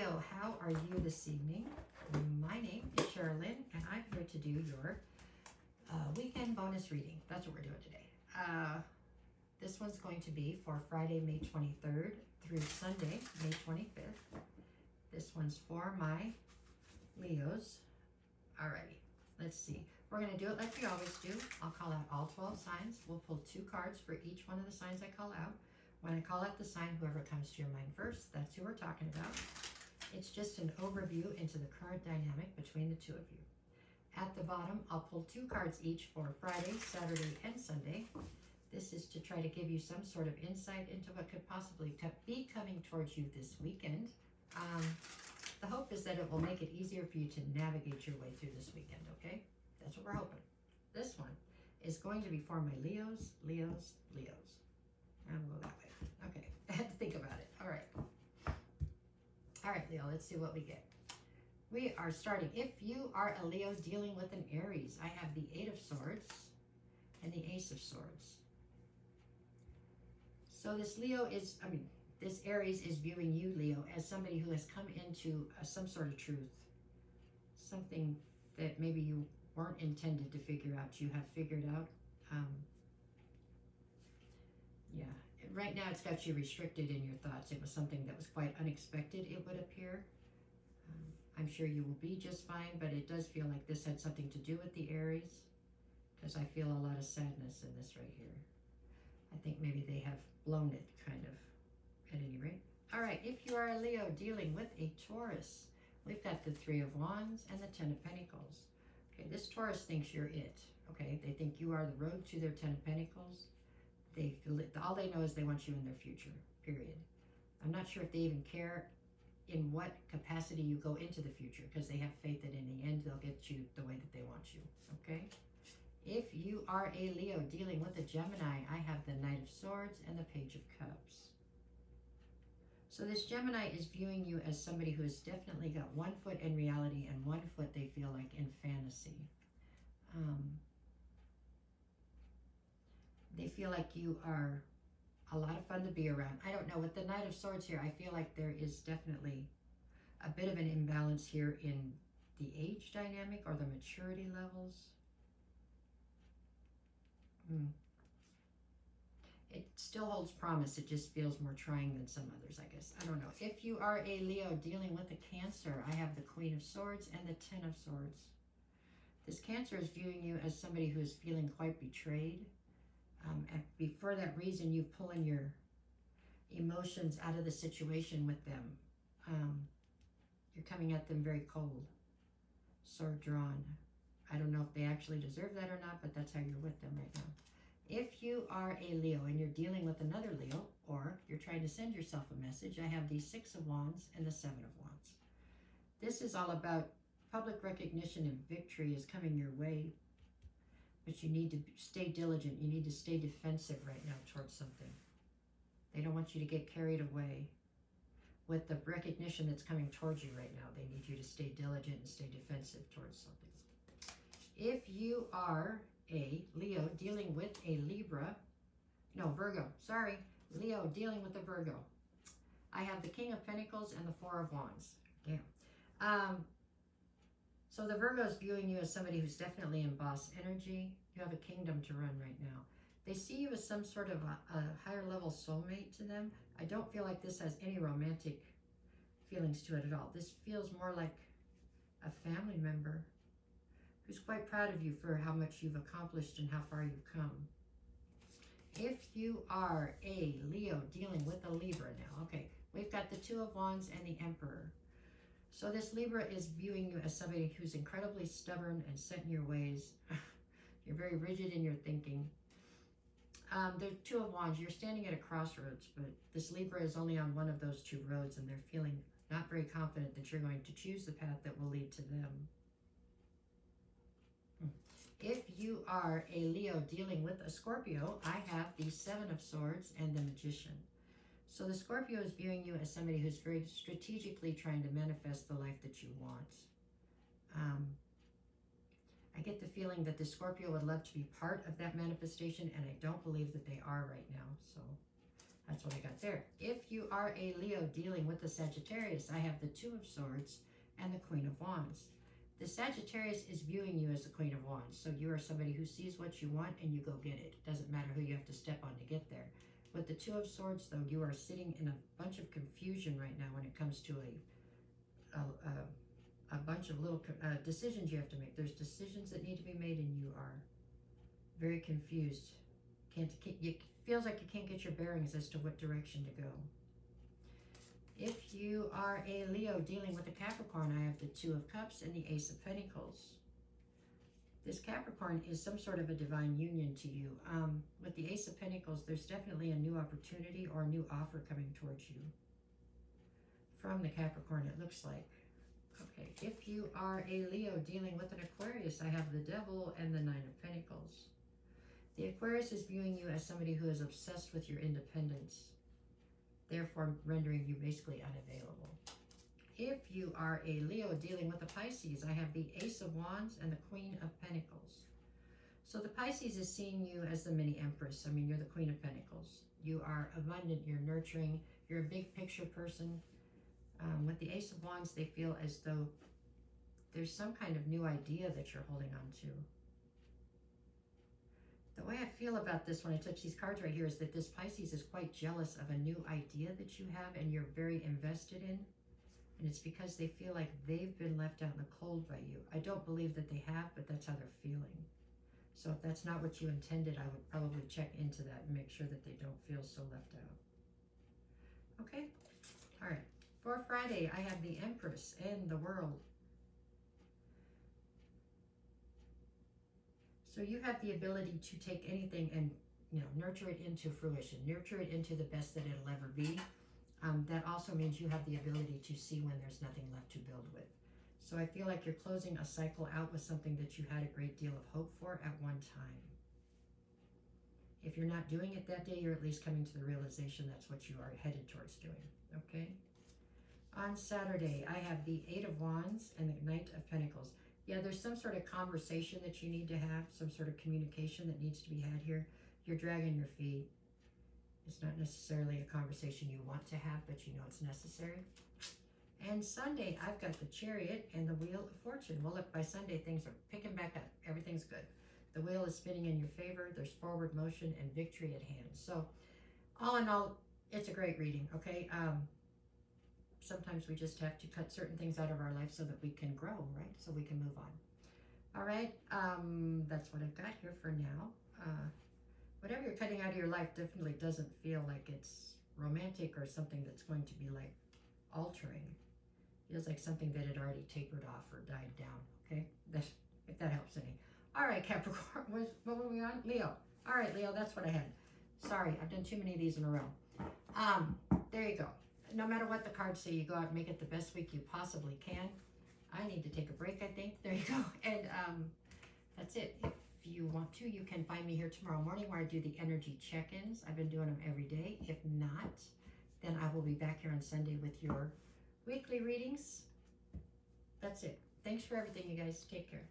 Leo, how are you this evening? My name is Sherilyn, and I'm here to do your weekend bonus reading. That's what we're doing today. This one's going to be for Friday, May 23rd through Sunday, May 25th. This one's for my Leos. Alrighty, let's see. We're going to do it like we always do. I'll call out all 12 signs. We'll pull 2 cards for each one of the signs I call out. When I call out the sign, whoever comes to your mind first, that's who we're talking about. It's just an overview into the current dynamic between the two of you. At the bottom, I'll pull 2 cards each for Friday, Saturday, and Sunday. This is to try to give you some sort of insight into what could possibly be coming towards you this weekend. The hope is that it will make it easier for you to navigate your way through this weekend, okay? That's what we're hoping. This one is going to be for my Leos, Leos, Leos. And we'll go that way. Okay, I had to think about it. All right. All right, Leo, let's see what we get. We are starting. If you are a Leo dealing with an Aries, I have the 8 of Swords and the Ace of Swords. So this this Aries is viewing you, Leo, as somebody who has come into some sort of truth. Something that maybe you weren't intended to figure out, you have figured out. Yeah, right now it's got you restricted in your thoughts. It was something that was quite unexpected, it would appear. I'm sure you will be just fine, but it does feel like this had something to do with the Aries, because I feel a lot of sadness in this right here. I think maybe they have blown it, kind of, at any rate. All right, if you are a Leo dealing with a Taurus, we've got the 3 of Wands and the 10 of Pentacles. Okay, this Taurus thinks you're it. Okay, they think you are the road to their 10 of Pentacles. They feel it, all they know is they want you in their future, period. I'm not sure if they even care in what capacity you go into the future, because they have faith that in the end they'll get you the way that they want you, okay? If you are a Leo dealing with a Gemini, I have the Knight of Swords and the Page of Cups. So this Gemini is viewing you as somebody who has definitely got 1 foot in reality and 1 foot, they feel like, in fantasy. They feel like you are a lot of fun to be around. I don't know, with the Knight of Swords here, I feel like there is definitely a bit of an imbalance here in the age dynamic or the maturity levels. It still holds promise. It just feels more trying than some others, I guess. I don't know. If you are a Leo dealing with a Cancer, I have the Queen of Swords and the 10 of Swords. This Cancer is viewing you as somebody who is feeling quite betrayed. And for that reason, you pull in your emotions out of the situation with them. You're coming at them very cold, sword drawn. I don't know if they actually deserve that or not, but that's how you're with them right now. If you are a Leo and you're dealing with another Leo, or you're trying to send yourself a message, I have the 6 of Wands and the 7 of Wands. This is all about public recognition and victory is coming your way. But you need to stay diligent. You need to stay defensive right now towards something. They don't want you to get carried away with the recognition that's coming towards you right now. They need you to stay diligent and stay defensive towards something. If you are a Leo dealing with a Virgo, sorry, Leo dealing with a Virgo, I have the King of Pentacles and the 4 of Wands. Damn. So the Virgo is viewing you as somebody who's definitely in boss energy. You have a kingdom to run right now. They see you as some sort of a higher level soulmate to them. I don't feel like this has any romantic feelings to it at all. This feels more like a family member who's quite proud of you for how much you've accomplished and how far you've come. If you are a Leo dealing with a Libra now, okay, we've got the 2 of Wands and the Emperor. So this Libra is viewing you as somebody who's incredibly stubborn and set in your ways. You're very rigid in your thinking. The 2 of Wands, you're standing at a crossroads, but this Libra is only on one of those 2 roads, and they're feeling not very confident that you're going to choose the path that will lead to them. If you are a Leo dealing with a Scorpio, I have the 7 of Swords and the Magician. So the Scorpio is viewing you as somebody who's very strategically trying to manifest the life that you want. I get the feeling that the Scorpio would love to be part of that manifestation, and I don't believe that they are right now. So That's what I got there. If you are a Leo dealing with the Sagittarius, I have the Two of Swords and the Queen of Wands. The Sagittarius is viewing you as the Queen of Wands. So you are somebody who sees what you want and you go get it. Doesn't matter who you have to step on to get there. With the Two of Swords, though, you are sitting in a bunch of confusion right now when it comes to a bunch of little decisions you have to make. There's decisions that need to be made and you are very confused. It feels like you can't get your bearings as to what direction to go. If you are a Leo dealing with a Capricorn, I have the Two of Cups and the Ace of Pentacles. This Capricorn is some sort of a divine union to you. With the Ace of Pentacles, there's definitely a new opportunity or a new offer coming towards you. From the Capricorn, it looks like. Okay, if you are a Leo dealing with an Aquarius, I have the Devil and the Nine of Pentacles. The Aquarius is viewing you as somebody who is obsessed with your independence, therefore rendering you basically unavailable. If you are a Leo dealing with a Pisces, I have the Ace of Wands and the Queen of Pentacles. So the Pisces is seeing you as the mini Empress. I mean, you're the Queen of Pentacles. You are abundant, you're nurturing, you're a big picture person. With the Ace of Wands, they feel as though there's some kind of new idea that you're holding on to. The way I feel about this when I touch these cards right here is that this Pisces is quite jealous of a new idea that you have and you're very invested in. And it's because they feel like they've been left out in the cold by you. I don't believe that they have, but that's how they're feeling. So if that's not what you intended, I would probably check into that and make sure that they don't feel so left out. Okay? All right. For Friday, I have the Empress and the World. So you have the ability to take anything and, nurture it into fruition, nurture it into the best that it'll ever be. That also means you have the ability to see when there's nothing left to build with. So I feel like you're closing a cycle out with something that you had a great deal of hope for at one time. If you're not doing it that day, you're at least coming to the realization that's what you are headed towards doing, okay? On Saturday, I have the Eight of Wands and the Knight of Pentacles. Yeah, there's some sort of conversation that you need to have, some sort of communication that needs to be had here. You're dragging your feet. It's not necessarily a conversation you want to have, but you know it's necessary. And Sunday, I've got the Chariot and the Wheel of Fortune. Well, look, by Sunday, things are picking back up. Everything's good. The wheel is spinning in your favor. There's forward motion and victory at hand. So, all in all, it's a great reading, okay? Sometimes we just have to cut certain things out of our life so that we can grow, right? So we can move on. All right, that's what I've got here for now. Whatever you're cutting out of your life definitely doesn't feel like it's romantic or something that's going to be like altering. Feels like something that had already tapered off or died down, okay? If that helps any. All right, Capricorn, what were we on? Leo. All right, Leo, that's what I had. Sorry, I've done too many of these in a row. There you go. No matter what the cards say, you go out and make it the best week you possibly can. I need to take a break, I think. There you go. And that's it. If you want to, you can find me here tomorrow morning where I do the energy check-ins. I've been doing them every day. If not, then I will be back here on Sunday with your weekly readings. That's it. Thanks for everything, you guys. Take care.